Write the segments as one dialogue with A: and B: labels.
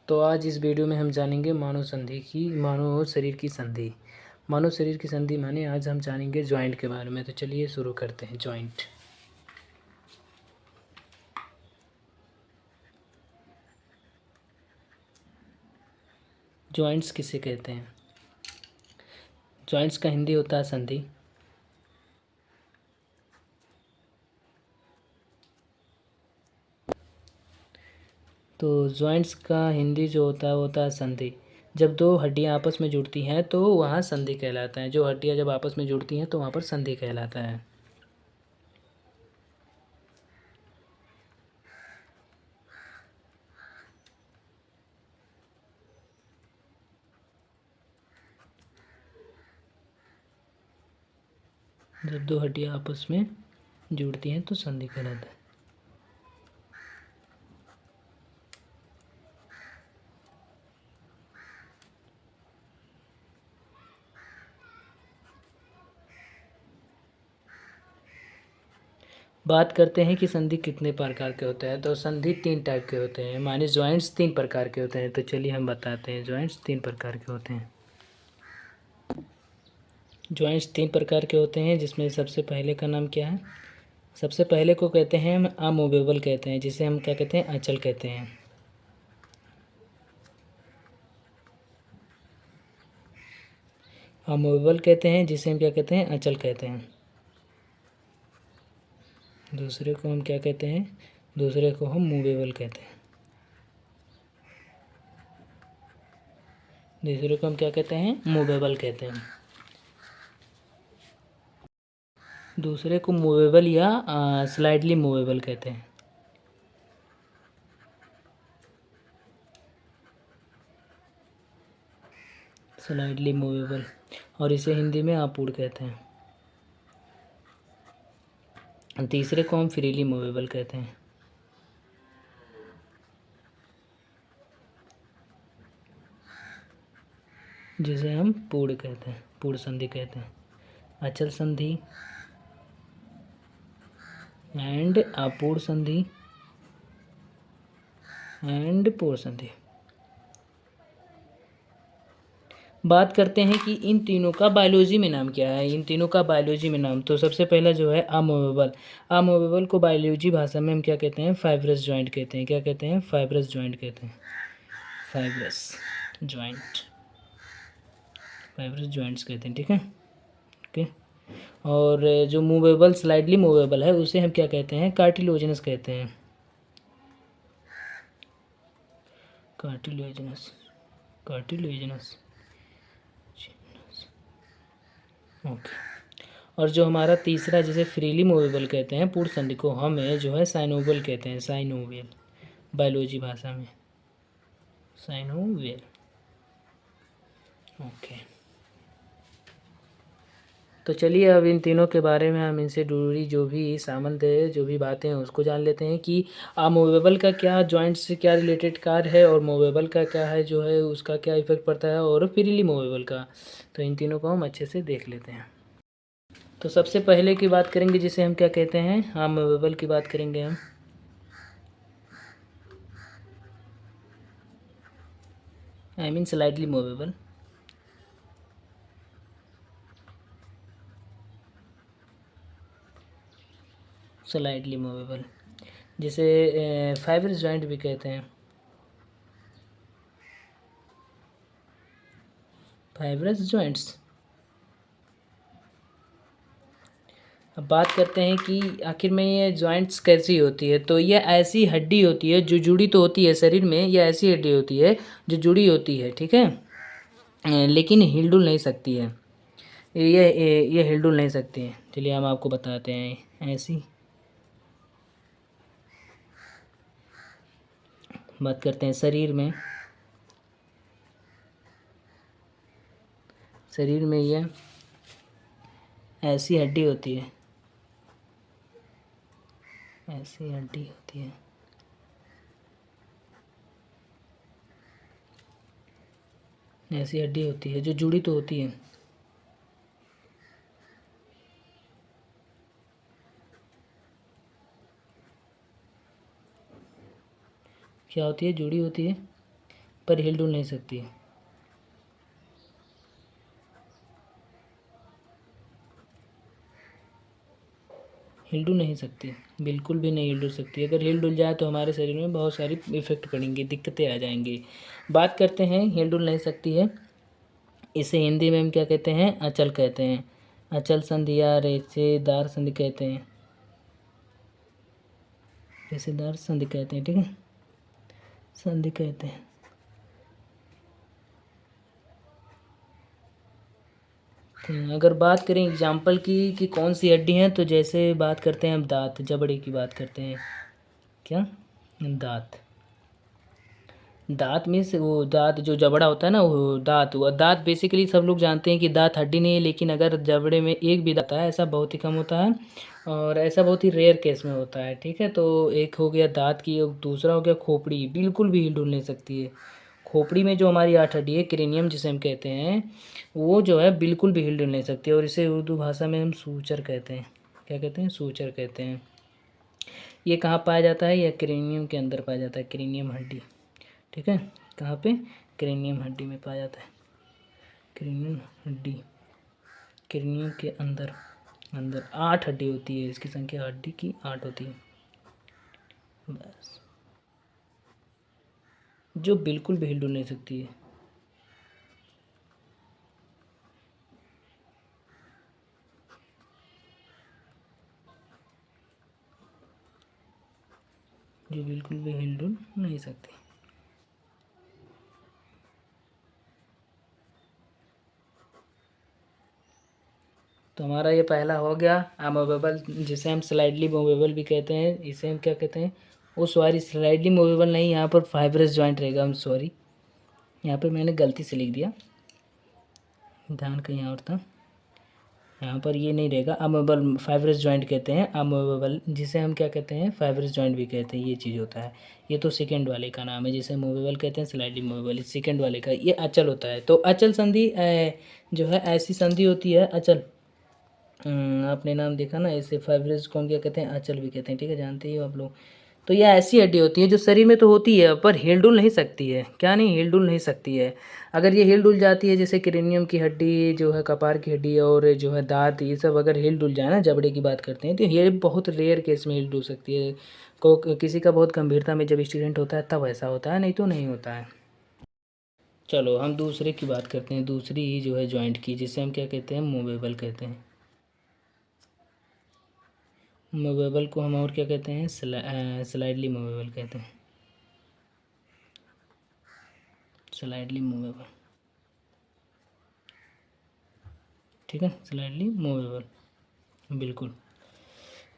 A: तो आज इस वीडियो में हम जानेंगे मानव शरीर की संधि। मानव शरीर की संधि माने आज हम जानेंगे जॉइंट के बारे में। तो चलिए शुरू करते हैं। जॉइंट, जॉइंट्स किसे कहते हैं? जॉइंट्स का हिंदी होता है संधि। तो जॉइंट्स का हिंदी जो होता है वो होता है संधि। जब दो हड्डियां आपस में जुड़ती हैं तो वहाँ संधि कहलाता है। जो हड्डियां जब आपस में जुड़ती हैं तो वहाँ पर संधि कहलाता है। जब दो हड्डियां आपस में जुड़ती हैं तो संधि कहलाता है। बात करते हैं कि संधि कितने प्रकार के होते हैं। तो संधि 3 टाइप के होते हैं, माने जॉइंट्स 3 प्रकार के होते हैं। तो चलिए हम बताते हैं। जॉइंट्स 3 प्रकार के होते हैं। जॉइंट्स 3 प्रकार के होते हैं, जिसमें सबसे पहले का नाम क्या है? सबसे पहले को कहते हैं हम अमूवेबल कहते हैं, जिसे हम क्या कहते हैं? अचल कहते हैं। अमूवेबल कहते हैं जिसे हम क्या कहते हैं? अचल कहते हैं। दूसरे को हम क्या कहते हैं? दूसरे को हम मूवेबल कहते हैं। दूसरे को हम क्या कहते हैं? मूवेबल कहते हैं। दूसरे को मूवेबल या स्लाइडली मूवेबल कहते हैं। स्लाइडली मूवेबल, और इसे हिंदी में आपूर्ण कहते हैं। तीसरे को हम फ्रीली मूवेबल कहते हैं। जिसे हम पूर्ण कहते हैं, पूर्ण संधि कहते हैं। अचल संधि एंड अपूर्ण संधि एंड पूर्ण संधि। बात करते हैं कि इन तीनों का बायोलॉजी में नाम क्या है। इन तीनों का बायोलॉजी में नाम, तो सबसे पहला जो है अमूवेबल। अमूवेबल को बायोलॉजी भाषा में हम क्या कहते हैं? फाइब्रस जॉइंट कहते हैं। क्या कहते हैं? फाइब्रस जॉइंट कहते हैं। फाइब्रस जॉइंट, फाइब्रस जॉइंट्स कहते हैं। ठीक है, ओके। और जो मूवेबल, स्लाइडली मूवेबल है, उसे हम क्या कहते हैं? कार्टिलोजिनस कहते हैं। कार्टिलोजिनस, कार्टिलोजिनस, ओके। और जो हमारा तीसरा, जिसे फ्रीली मूवेबल कहते हैं, पूर्ण संधि को हमें जो है साइनोवियल कहते हैं। साइनोवियल, बायोलॉजी भाषा में साइनोवियल, ओके। तो चलिए अब इन तीनों के बारे में हम इनसे जुड़ी जो भी संबंध है, जो भी बातें हैं, उसको जान लेते हैं कि मूवेबल का क्या जॉइंट से क्या रिलेटेड कार्य है, और मूवेबल का क्या है, जो है उसका क्या इफेक्ट पड़ता है, और फ्रीली मूवेबल का। तो इन तीनों को हम अच्छे से देख लेते हैं। तो सबसे पहले की बात करेंगे, जिसे हम क्या कहते हैं? मूवेबल की बात करेंगे हम। I mean slightly movable. Slightly movable, जिसे फाइब्रस जॉइंट भी कहते हैं। Fibrous joints. अब बात करते हैं कि आखिर में ये जॉइंट्स कैसी होती है। तो ये ऐसी हड्डी होती है जो जुड़ी तो होती है शरीर में। ये ऐसी हड्डी होती है जो जुड़ी होती है, ठीक है, लेकिन हिलडुल नहीं सकती है। ये हिलडुल नहीं सकती है। चलिए हम आपको बताते हैं। ऐसी बात करते हैं शरीर में। शरीर में ये ऐसी हड्डी होती है, ऐसी हड्डी होती है, ऐसी हड्डी होती है जो जुड़ी तो होती है। क्या होती है? जुड़ी होती है, पर हिल डुल नहीं सकती है। हिल डुल नहीं सकती, बिल्कुल भी नहीं हिल डुल सकती। अगर हिल डुल जाए तो हमारे शरीर में बहुत सारी इफ़ेक्ट पड़ेंगे, दिक्कतें आ जाएंगी। बात करते हैं हिल डुल नहीं सकती है, इसे हिंदी में हम क्या कहते हैं, अचल कहते हैं। अचल संधि या रेशेदार संधि कहते हैं, रेशेदार संधि कहते हैं, ठीक है, संधि कहते हैं। तो अगर बात करें एग्जाम्पल की कि कौन सी हड्डी हैं, तो जैसे बात करते हैं हम दांत, जबड़े की बात करते हैं। क्या, दांत। दांत मीन्स वो दांत जो जबड़ा होता है ना, वो दांत बेसिकली सब लोग जानते हैं कि दांत हड्डी नहीं है, लेकिन अगर जबड़े में एक भी दांत है, ऐसा बहुत ही कम होता है और ऐसा बहुत ही रेयर केस में होता है, ठीक है। तो एक हो गया दांत की, और दूसरा हो गया खोपड़ी, बिल्कुल भी हिल डुल नहीं सकती है। खोपड़ी में जो हमारी 8 हड्डी है, क्रेनियम जिसे हम कहते हैं, वो जो है बिल्कुल भी हिल डुल नहीं सकती है, और इसे उर्दू भाषा में हम सूचर कहते हैं। क्या कहते हैं, सूचर कहते हैं। ये कहाँ पाया जाता है, यह क्रेनियम के अंदर पाया जाता है, क्रेनियम हड्डी, ठीक है। कहाँ पे, क्रेनियम हड्डी में पाया जाता है, क्रेनियम हड्डी, क्रेनियम के अंदर। अंदर 8 हड्डी होती है, इसकी संख्या हड्डी की 8 होती है बस, जो बिल्कुल भी हिल डुल नहीं सकती है। जो बिल्कुल भी हिल डुल नहीं सकती। तो हमारा ये पहला हो गया अमूवेबल, जिसे हम स्लाइडली मूवेबल भी कहते हैं। इसे हम क्या कहते हैं, वो सॉरी स्लाइडली मूवेबल नहीं, यहाँ पर फाइब्रस जॉइंट रहेगा, हम सॉरी, यहाँ पर मैंने गलती से लिख दिया, ध्यान कहीं और था, यहाँ पर ये नहीं रहेगा। अमूवेबल फाइब्रस जॉइंट कहते हैं, अमूवेबल जिसे हम क्या कहते हैं, फाइब्रस जॉइंट भी कहते हैं, ये चीज़ होता है। ये तो सेकंड वाले का नाम है, जिसे मूवेबल कहते हैं, स्लाइडली मूवेबल सेकंड वाले का, ये अचल होता है। तो अचल संधि जो है ऐसी संधि होती है अचल, आपने नाम देखा ना, इसे फाइब्रस कौन क्या कहते हैं, अचल भी कहते हैं, ठीक है, जानते ही हो आप लोग। तो यह ऐसी हड्डी होती है जो शरीर में तो होती है पर हिल डुल नहीं सकती है। क्या नहीं, हिल डुल नहीं सकती है। अगर ये हिल डुल जाती है, जैसे क्रेनियम की हड्डी जो है, कपार की हड्डी और जो है दांत, ये सब अगर हिल डुल जाए ना, जबड़े की बात करते हैं, तो ये बहुत रेयर केस में हिल डुल सकती है। को किसी का बहुत गंभीरता में जब एक्सीडेंट होता है तब ऐसा होता है, नहीं तो नहीं होता है। चलो हम दूसरे की बात करते हैं, दूसरी जो है जॉइंट की, जिसे हम क्या कहते हैं, मूवेबल कहते हैं। मूवेबल को हम और क्या कहते हैं, स्लाइडली मूवेबल कहते हैं, स्लाइडली मूवेबल, ठीक है, स्लाइडली मूवेबल, बिल्कुल।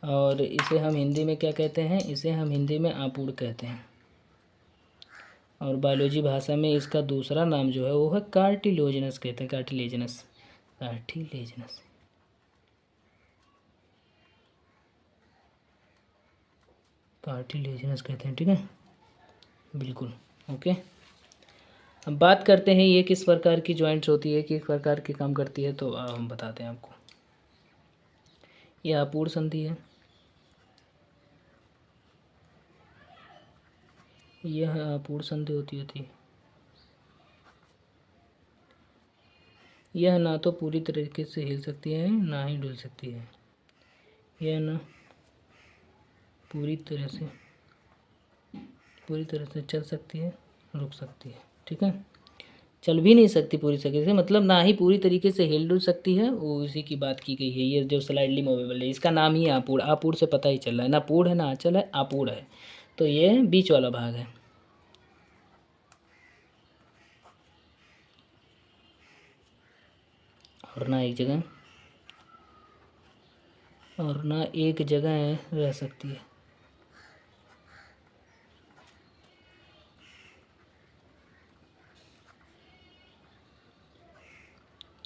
A: और इसे हम हिंदी में क्या कहते हैं, इसे हम हिंदी में आपूड़ कहते हैं, और बायोलॉजी भाषा में इसका दूसरा नाम जो है वो है कार्टिलेजिनस कहते हैं, कार्टिलेजिनस, कार्टिलेजिनस, कार्टिलेजिनस कहते हैं, ठीक है, बिल्कुल, ओके। अब बात करते हैं ये किस प्रकार की जॉइंट्स होती है, किस प्रकार की काम करती है, तो हम बताते हैं आपको। ये आपूड़ संधि है, यह आपूड़ संधि होती है। यह ना तो पूरी तरीके से हिल सकती है, ना ही डुल सकती है। यह ना पूरी तरह से चल सकती है, रुक सकती है, ठीक है। चल भी नहीं सकती पूरी तरीके से, मतलब ना ही पूरी तरीके से हिल डुल सकती है, वो उसी की बात की गई है। ये जो स्लाइडली मूवेबल है, इसका नाम ही है आपूड़, आपूड़ से पता ही चल रहा है, ना पूड़ है ना आंचल है, आपूड़ है, तो ये बीच वाला भाग है। और ना एक जगह रह सकती है।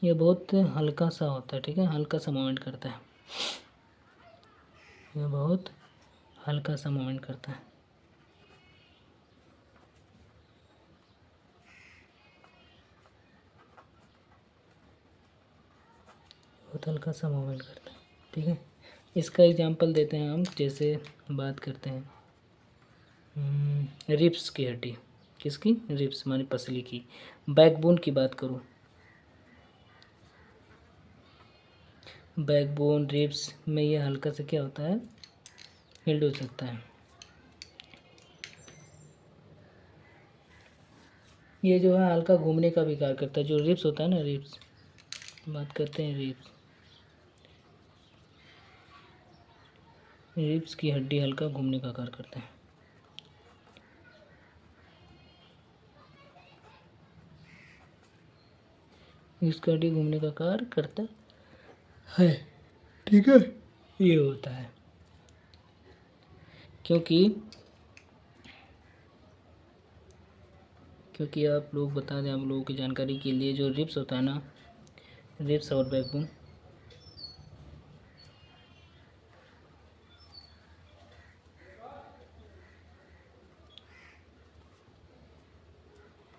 A: ये बहुत हल्का सा होता है, ठीक है, हल्का सा मूवमेंट करता है, ये बहुत हल्का सा मूवमेंट करता है, बहुत हल्का सा मूवमेंट करता है, ठीक है। इसका एग्जांपल देते हैं हम, जैसे बात करते हैं रिब्स की हड्डी, किसकी? रिब्स माने पसली की। बैकबोन की बात करूँ, बैकबोन रिब्स में ये हल्का सा क्या होता है, हिल्ड हो सकता है। ये जो है हल्का घूमने का भी कार्य करता है। जो रिब्स होता है ना, रिब्स बात करते हैं, रिब्स, रिब्स की हड्डी हल्का घूमने का कार्य करता है। इसका हड्डी घूमने का कार्य करता है, ठीक है। ये होता है क्योंकि आप लोग बता दें, आप लोगों की जानकारी के लिए, जो रिब्स होता है ना, रिब्स और बैकबोन,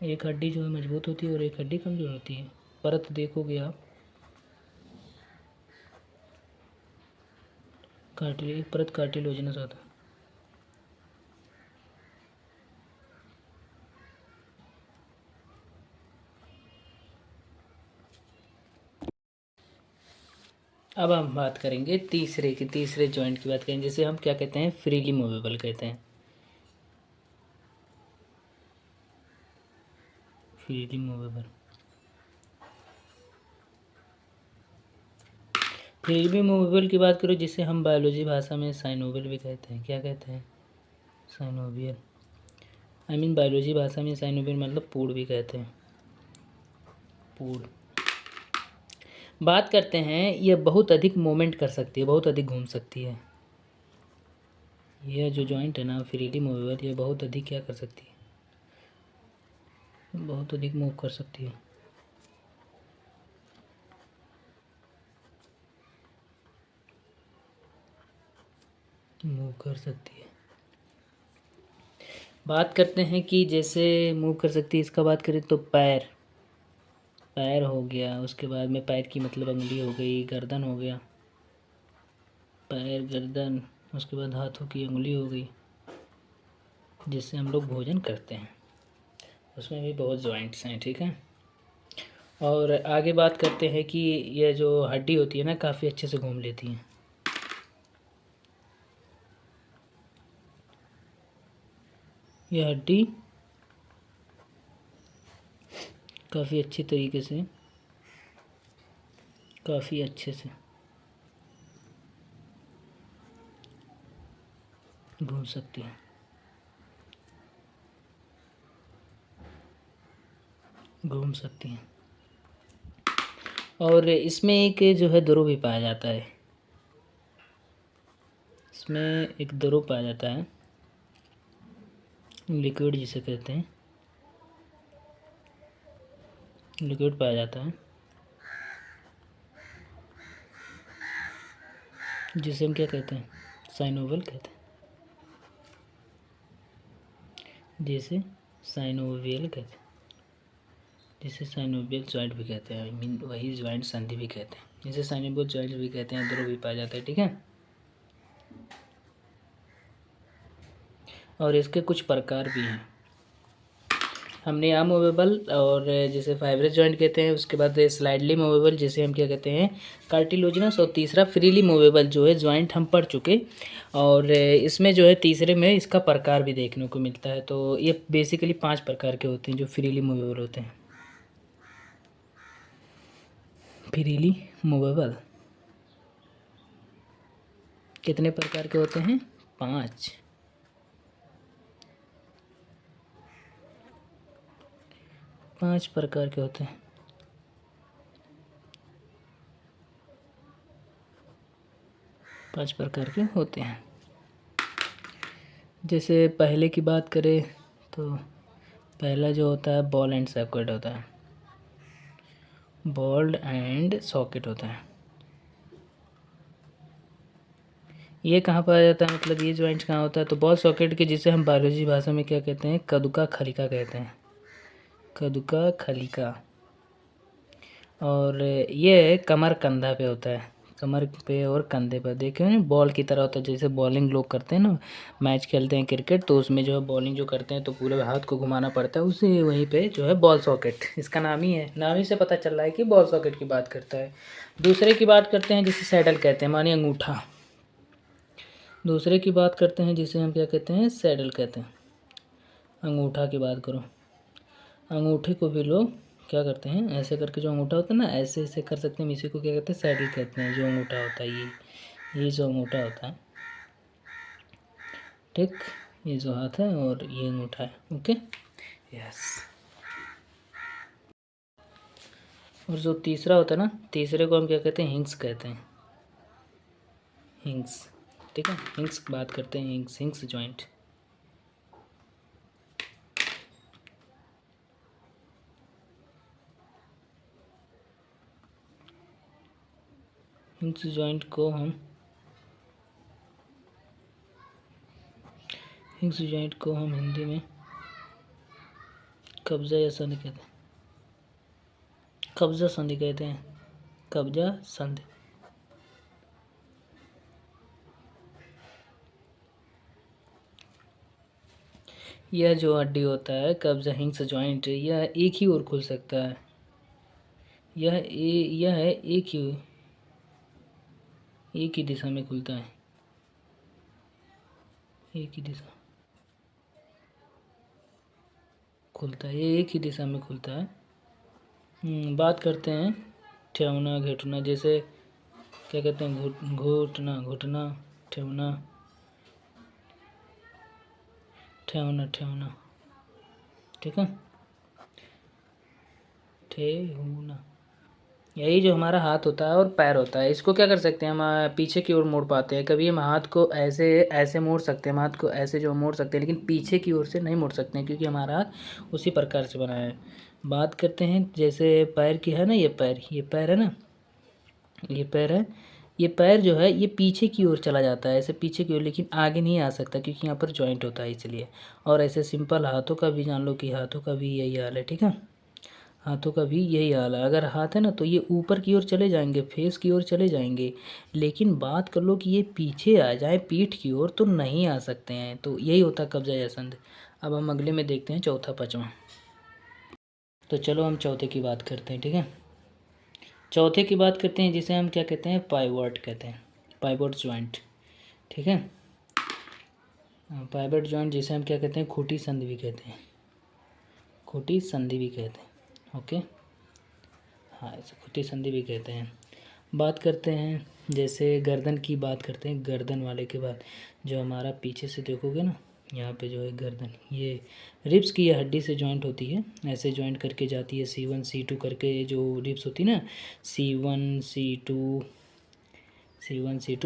A: एक हड्डी जो है मजबूत होती है और एक हड्डी कमज़ोर होती है। परत देखोगे आप, एक परत कार्टिलेजिनस होता है। अब हम बात करेंगे तीसरे जॉइंट की बात करेंगे, जिसे हम क्या कहते हैं, फ्रीली मूवेबल कहते हैं। फ्रीली मूवेबल, फ्रीली मूवेबल की बात करो, जिसे हम बायोलॉजी भाषा में साइनोवियल भी कहते हैं। क्या कहते हैं? साइनोवियल। बायोलॉजी भाषा में साइनोवियल मतलब पूड़ भी कहते हैं, पूड़। बात करते हैं, यह बहुत अधिक मूवमेंट कर सकती है, बहुत अधिक घूम सकती है। यह जो जॉइंट है ना, फ्रीली मूवेबल, ये बहुत अधिक क्या कर सकती है, बहुत अधिक मूव कर सकती है। मूव कर सकती है। बात करते हैं कि जैसे मूव कर सकती है, इसका बात करें तो पैर हो गया, उसके बाद में पैर की मतलब अंगुली हो गई, गर्दन हो गया, पैर, गर्दन, उसके बाद हाथों की अंगुली हो गई, जिससे हम लोग भोजन करते हैं। उसमें भी बहुत जॉइंट्स हैं, ठीक है। और आगे बात करते हैं कि यह जो हड्डी होती है ना, काफ़ी अच्छे से घूम लेती हैं। यह हड्डी काफ़ी अच्छे तरीके से, काफ़ी अच्छे से घूम सकती है, घूम सकती हैं। और इसमें एक जो है द्रव भी पाया जाता है, इसमें एक द्रव पाया जाता है, लिक्विड जिसे कहते हैं, लिक्विड पाया जाता है, जिसे हम क्या कहते हैं, साइनोवियल कहते हैं, जिसे साइनोवियल कहते हैं, जिसे साइनोवियल जॉइंट भी कहते हैं। वही जॉइंट संधि भी कहते हैं, जिसे साइनोवियल जॉइंट भी कहते हैं, द्रव भी पाया जाता है, ठीक है। और इसके कुछ प्रकार भी हैं। हमने अमूवेबल और जिसे फाइब्रस जॉइंट कहते हैं, उसके बाद स्लाइडली मूवेबल, जिसे हम क्या कहते हैं, कार्टिलेजिनस, और तीसरा फ्रीली मूवेबल जो है जॉइंट हम पढ़ चुके। और इसमें जो है तीसरे में इसका प्रकार भी देखने को मिलता है। तो ये बेसिकली 5 प्रकार के होते हैं जो फ्रीली मूवेबल होते हैं। फ्रीली मूवेबल कितने प्रकार के होते हैं? 5 प्रकार के होते हैं। 5 प्रकार के होते हैं। जैसे पहले की बात करें तो पहला जो होता है बॉल एंड सॉकेट होता है, बॉल्ड एंड सॉकेट होता है। ये कहाँ पाया जाता है, मतलब ये जॉइंट कहाँ होता है? तो बॉल सॉकेट के, जिसे हम बायोलॉजी भाषा में क्या कहते हैं, कदुका खलिका कहते हैं, कदुका खलिका। और ये कमर कंधा पे होता है, कमर पे और कंधे पर। देखे ना बॉल की तरह होता है, जैसे बॉलिंग लोग करते हैं ना, मैच खेलते हैं क्रिकेट, तो उसमें जो है बॉलिंग जो करते हैं तो पूरे हाथ को घुमाना पड़ता है, उसे वहीं पे जो है बॉल सॉकेट, इसका नाम ही है, नाम ही से पता चल रहा है कि बॉल सॉकेट की बात करता है। दूसरे की बात करते हैं जिसे सैडल कहते हैं, मानिए अंगूठा। दूसरे की बात करते हैं जिसे हम क्या कहते हैं, सैडल कहते हैं। अंगूठा की बात करो, अंगूठे को भी लोग क्या करते हैं, ऐसे करके जो अंगूठा होता है ना, ऐसे ऐसे कर सकते हैं, इसी को क्या कहते हैं, सैडल कहते हैं। जो अंगूठा होता है ये जो अंगूठा होता है, ठीक, ये जो हाथ है और ये अंगूठा है। Okay, yes. और जो तीसरा होता है ना, तीसरे को हम क्या कहते हैं, हिंग्स कहते हैं, हिंग्स। ठीक है, हिंग्स की बात करते हैं, हिंग्स, हिंग्स जॉइंट। हिंग्स जॉइंट को हम हिंग्स जॉइंट को हम हिंदी में कब्जा या संधि कहते हैं, कब्जा संधि कहते हैं, कब्जा संधि। यह जो हड्डी होता है कब्जा हिंग्स जॉइंट, यह एक ही ओर खुल सकता है, यह है एक ही दिशा में खुलता है, एक ही दिशा खुलता है, ये एक ही दिशा में खुलता है। बात करते हैं ठेवना घुटना, जैसे क्या कहते हैं, घुटना घुटना, ठेवना ठेवना ठेवना, ठीक है, ठेवना। यही जो हमारा हाथ होता है और पैर होता है, इसको क्या कर सकते हैं हम, पीछे की ओर मोड़ पाते हैं। कभी हम हाथ को ऐसे ऐसे मोड़ सकते हैं, हम हाथ को ऐसे जो मोड़ सकते हैं, लेकिन पीछे की ओर से नहीं मोड़ सकते हैं, क्योंकि हमारा हाथ उसी प्रकार से बना है। बात करते हैं जैसे पैर की है ना, ये पैर है ना, ये पैर है, ये पैर जो है ये पीछे की ओर चला जाता है, ऐसे पीछे की ओर, लेकिन आगे नहीं आ सकता क्योंकि यहाँ पर जॉइंट होता है इसलिए। और ऐसे सिंपल हाथों का भी जान लो कि हाथों का भी यही हाल है, ठीक है, हाथों का भी यही हाल है। अगर हाथ है ना तो ये ऊपर की ओर चले जाएंगे, फेस की ओर चले जाएंगे, लेकिन बात कर लो कि ये पीछे आ जाए पीठ की ओर तो नहीं आ सकते हैं। तो यही होता है कब्जा या संधि। अब हम अगले में देखते हैं चौथा पाँचवा। तो चलो हम चौथे की बात करते हैं, ठीक है। चौथे की बात करते हैं जिसे हम क्या कहते हैं, पाइवोट कहते हैं, पाइवोट जॉइंट, ठीक है। पाइवोट जॉइंट जिसे हम क्या कहते हैं, खूंटी संधि भी कहते हैं, खूंटी संधि भी कहते हैं। ओके, हाँ, इसे खूंटी संधि भी कहते हैं। बात करते हैं जैसे गर्दन की बात करते हैं, गर्दन वाले के बाद जो हमारा पीछे से देखोगे ना, यहाँ पे जो है गर्दन, ये रिब्स की ये हड्डी से जॉइंट होती है, ऐसे जॉइंट करके जाती है, C1 C2 करके जो रिब्स होती है ना, C1 C2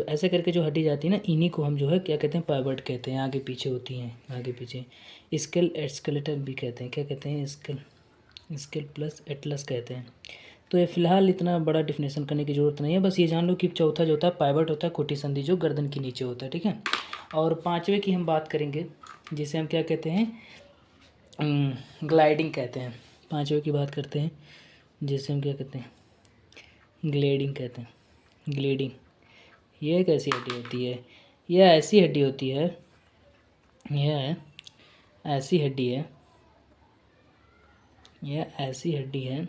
A: ऐसे करके जो हड्डी जाती है ना, इन्हीं को हम जो है क्या कहते हैं, पाइवट कहते हैं। आगे पीछे होती हैं, आगे पीछे। स्केल एस्केलेटन भी कहते हैं, क्या कहते हैं, स्केल प्लस एटलस कहते हैं। तो ये फिलहाल इतना बड़ा डिफिनेशन करने की ज़रूरत नहीं है, बस ये जान लो कि चौथा जो होता है पाइवट होता है, खूंटी संधि जो गर्दन के नीचे होता है, ठीक है। और पांचवे की हम बात करेंगे जिसे हम क्या कहते हैं, ग्लाइडिंग कहते हैं। पांचवे की बात करते हैं जिसे हम क्या कहते हैं, ग्लेडिंग कहते हैं, ग्लेडिंग। ये एक ऐसी हड्डी होती है, यह ऐसी हड्डी होती है, यह ऐसी हड्डी है, यह ऐसी हड्डी है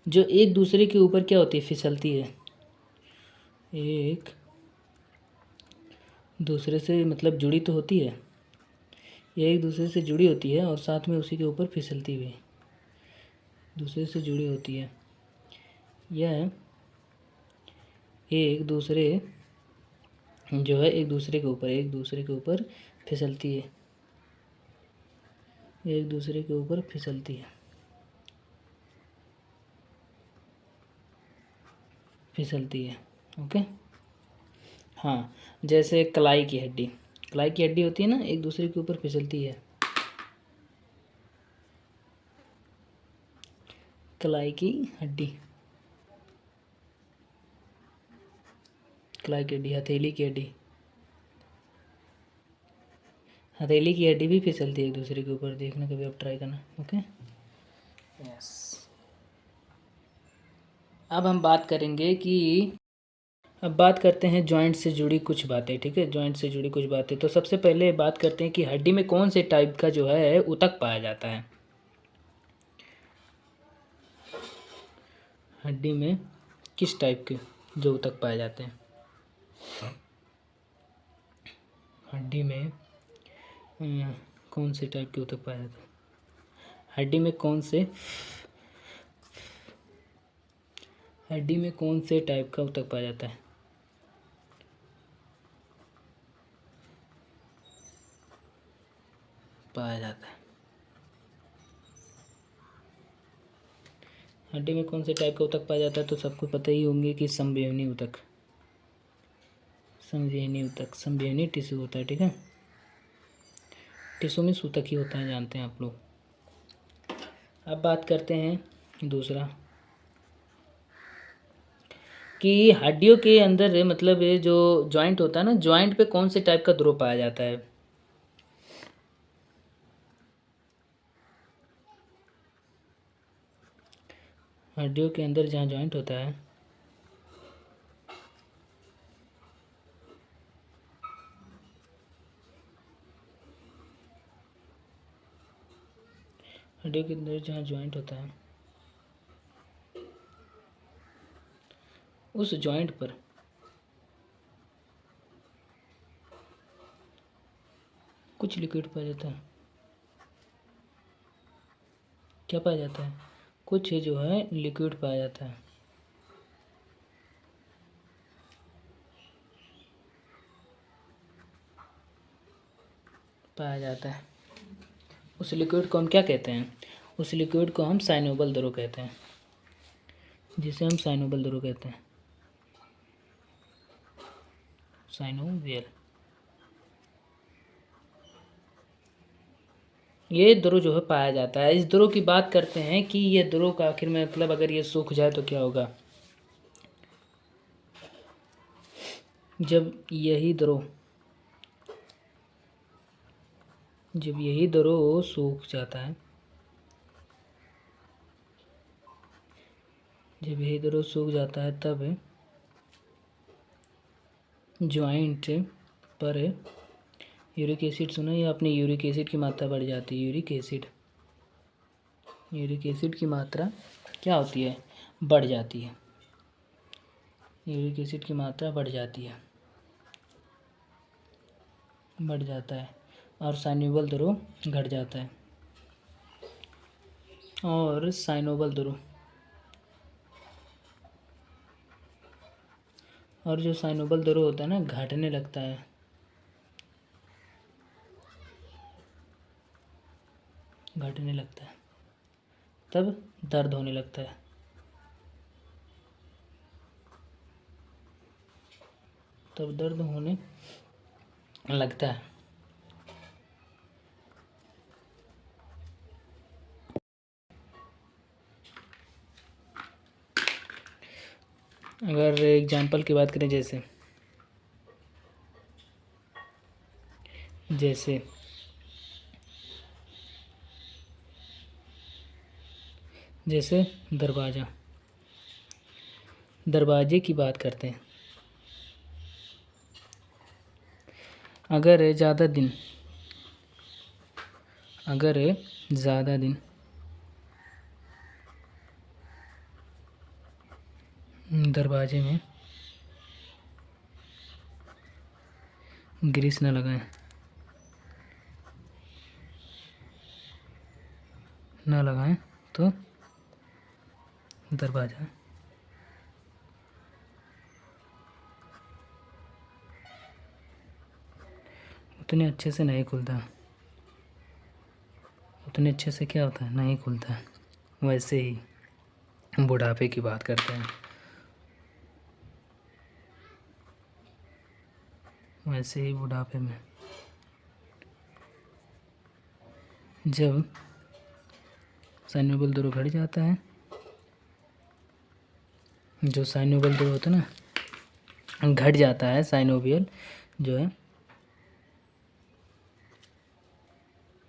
A: जो एक दूसरे के ऊपर क्या होती है, फिसलती है, एक दूसरे से मतलब जुड़ी तो होती है, ये एक दूसरे से जुड़ी होती है और साथ में उसी के ऊपर फिसलती भी दूसरे से जुड़ी होती है। यह एक दूसरे जो है एक दूसरे के ऊपर फिसलती है, एक दूसरे के ऊपर फिसलती है, फिसलती है। ओके, हाँ, जैसे कलाई की हड्डी होती है ना, एक दूसरे के ऊपर फिसलती है, कलाई की हड्डी, कलाई की हड्डी, हथेली की हड्डी, हथेली की हड्डी भी फिसलती है एक दूसरे के ऊपर, देखना कभी आप ट्राई करना। Okay, yes. अब हम बात करेंगे कि अब बात करते हैं जॉइंट से जुड़ी कुछ बातें, ठीक है। जॉइंट से जुड़ी कुछ बातें, तो सबसे पहले बात करते हैं कि हड्डी में कौन से टाइप का जो है ऊतक पाया जाता है। हड्डी में किस टाइप के जो ऊतक पाए जाते हैं। हड्डी में कौन से टाइप के ऊतक पाए जाते हैं। हड्डी में कौन से टाइप का ऊतक पाया जाता है। हड्डी में कौन से टाइप का ऊतक पाया जाता है, तो सबको पता ही होंगे कि संवहनी ऊतक। संवहनी टिश्यू होता है, ठीक है। टिश्यू में ऊतक ही होता है, जानते हैं आप लोग। अब बात करते हैं दूसरा कि हड्डियों के अंदर मतलब ये जो जॉइंट होता है ना, जॉइंट पे कौन से टाइप का द्रव पाया जाता है। हड्डियों के अंदर जहाँ जॉइंट होता है, हड्डियों के अंदर जहाँ जॉइंट होता है, उस जॉइंट पर कुछ लिक्विड पाया जाता है। क्या पाया जाता है, कुछ जो है लिक्विड पाया जाता है। उस लिक्विड को हम क्या कहते हैं, उस लिक्विड को हम साइनोबल द्रव कहते हैं, जिसे हम साइनोबल द्रव कहते हैं। साइनोवियल, ये द्रव जो है पाया जाता है। इस द्रव की बात करते हैं कि ये द्रव का आखिर में मतलब अगर ये सूख जाए तो क्या होगा। जब यही द्रव सूख जाता है, तब जॉइंट पर यूरिक एसिड, सुना या आपने, यूरिक एसिड की मात्रा बढ़ जाती है। यूरिक एसिड की मात्रा क्या होती है, बढ़ जाती है। यूरिक एसिड की मात्रा बढ़ जाता है और साइनोबल द्रव घट जाता है। और साइनोबल द्रव और जो साइनोबल द्रव होता है ना, घटने लगता है। तब दर्द होने लगता है। अगर एग्जाम्पल की बात करें, जैसे दरवाजे की बात करते हैं। अगर ज़्यादा दिन दरवाजे में ग्रीस न लगाएं तो दरवाज़ा उतने अच्छे से नहीं खुलता, नहीं खुलता। वैसे ही बुढ़ापे की बात करते हैं। वैसे ही बुढ़ापे में जब साइनोबल द्रव घट जाता है, जो साइनोबल द्रव होता है ना, घट जाता है, साइनोवियल जो है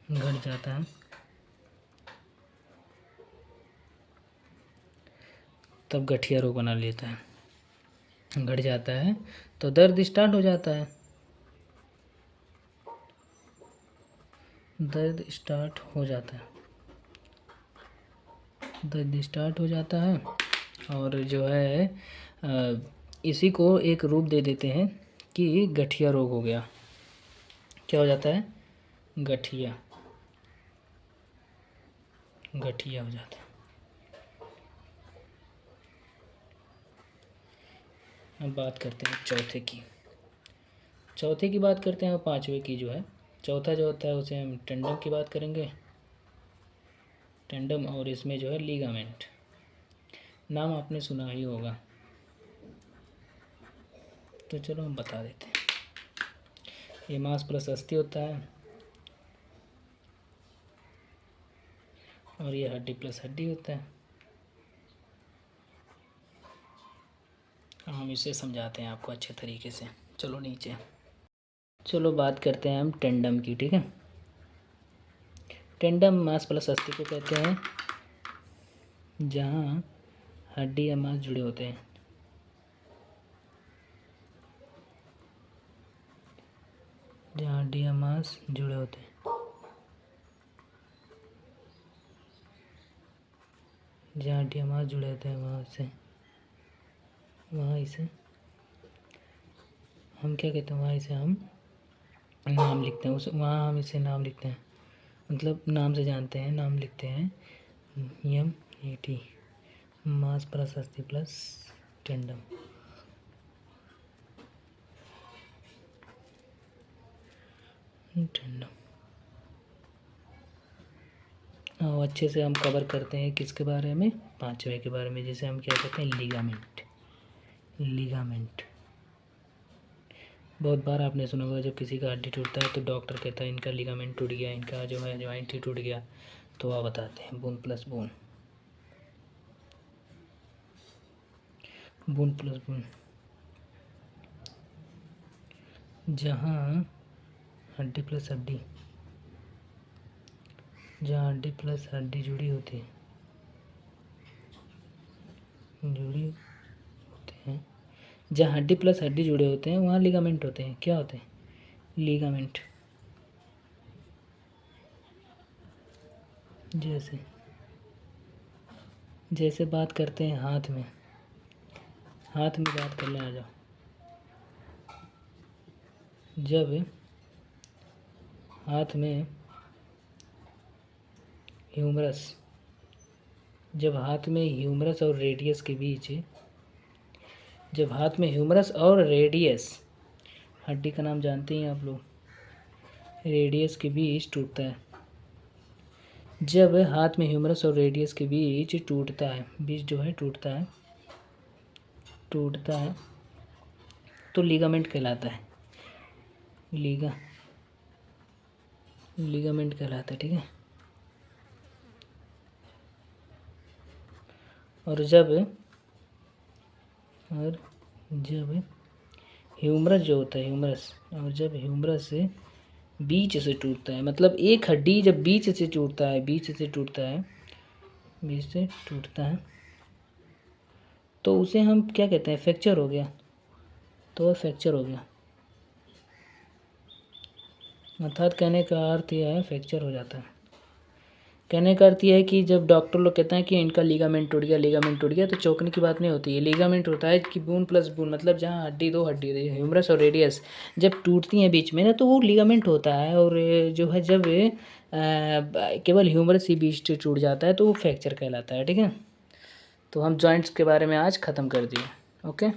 A: घट जाता है, तब गठिया रोग बना लेता है। घट जाता है तो दर्द स्टार्ट हो जाता है, दर्द स्टार्ट हो जाता है, दर्द स्टार्ट हो जाता है। और जो है इसी को एक रूप दे देते हैं कि गठिया रोग हो गया। क्या हो जाता है? गठिया, गठिया हो जाता है। अब बात करते हैं चौथे की, चौथे की बात करते हैं और पांचवे की जो है। चौथा जो होता है उसे हम टेंडम की बात करेंगे, टेंडम, और इसमें जो है लीगामेंट, नाम आपने सुना ही होगा, तो चलो हम बता देते हैं। ये मांस प्लस अस्थि होता है और ये हड्डी प्लस हड्डी होता है। हम इसे समझाते हैं आपको अच्छे तरीके से। चलो नीचे, चलो बात करते हैं हम टेंडम की, ठीक है। टेंडम मांस प्लस अस्थि को कहते हैं जहाँ हड्डी या मांस जुड़े होते हैं, जहाँ हड्डी या मांस जुड़े होते हैं, जहाँ हड्डी या मांस जुड़े होते हैं वहाँ इसे हम क्या कहते हैं, वहाँ इसे हम नाम लिखते हैं, उस वहाँ हम इसे नाम लिखते हैं, मतलब नाम से जानते हैं, नाम लिखते हैं MAT, मांस प्लस अस्थि प्लस टेंडम। टेंडम और अच्छे से हम कवर करते हैं किसके बारे में, पांचवे के बारे में, जिसे हम क्या कहते हैं, लिगामेंट। लिगामेंट बहुत बार आपने सुना होगा, जब किसी का हड्डी टूटता है तो डॉक्टर कहता है इनका लिगामेंट टूट गया, इनका जो है जॉइंट ही टूट गया, तो आप बताते हैं bone plus bone, bone plus bone. जहाँ हड्डी प्लस हड्डी, जहाँ हड्डी प्लस हड्डी जुड़ी होती है, जुड़ी होते हैं, जहाँ हड्डी प्लस हड्डी जुड़े होते हैं वहाँ लिगामेंट होते हैं। क्या होते हैं? लिगामेंट। जैसे जैसे बात करते हैं हाथ में, हाथ में बात कर लें, आ जाओ। जब हाथ में ह्यूमरस, जब हाथ में ह्यूमरस और रेडियस के बीच, जब हाथ में ह्यूमरस और रेडियस, हड्डी का नाम जानते हैं आप लोग, रेडियस के बीच टूटता है, जब हाथ में ह्यूमरस और रेडियस के बीच टूटता है, बीच जो है टूटता है, टूटता है तो लिगामेंट कहलाता है, लिगामेंट कहलाता है, ठीक है। और जब ह्यूमरस जो होता है, ह्यूमरस, और जब ह्यूमरस से बीच से टूटता है, मतलब एक हड्डी जब बीच से टूटता है, बीच से टूटता है, बीच से टूटता है, तो उसे हम क्या कहते हैं, फ्रैक्चर हो गया, तो वह फ्रैक्चर हो गया। अर्थात कहने का अर्थ यह है, फ्रैक्चर हो जाता है। कहने का अर्थ यह है कि जब डॉक्टर लोग कहते हैं कि इनका लिगामेंट टूट गया, लिगामेंट टूट गया, तो चौंकने की बात नहीं होती है। लिगामेंट होता है कि बोन प्लस बोन, मतलब जहाँ हड्डी, दो हड्डी, ह्यूमरस और रेडियस जब टूटती हैं बीच में ना, तो वो लिगामेंट होता है। और जो है जब केवल ह्यूमरस ही बीच से टूट जाता है तो वो फ्रैक्चर कहलाता है, ठीक है। तो हम जॉइंट्स के बारे में आज ख़त्म कर दिए। ओके।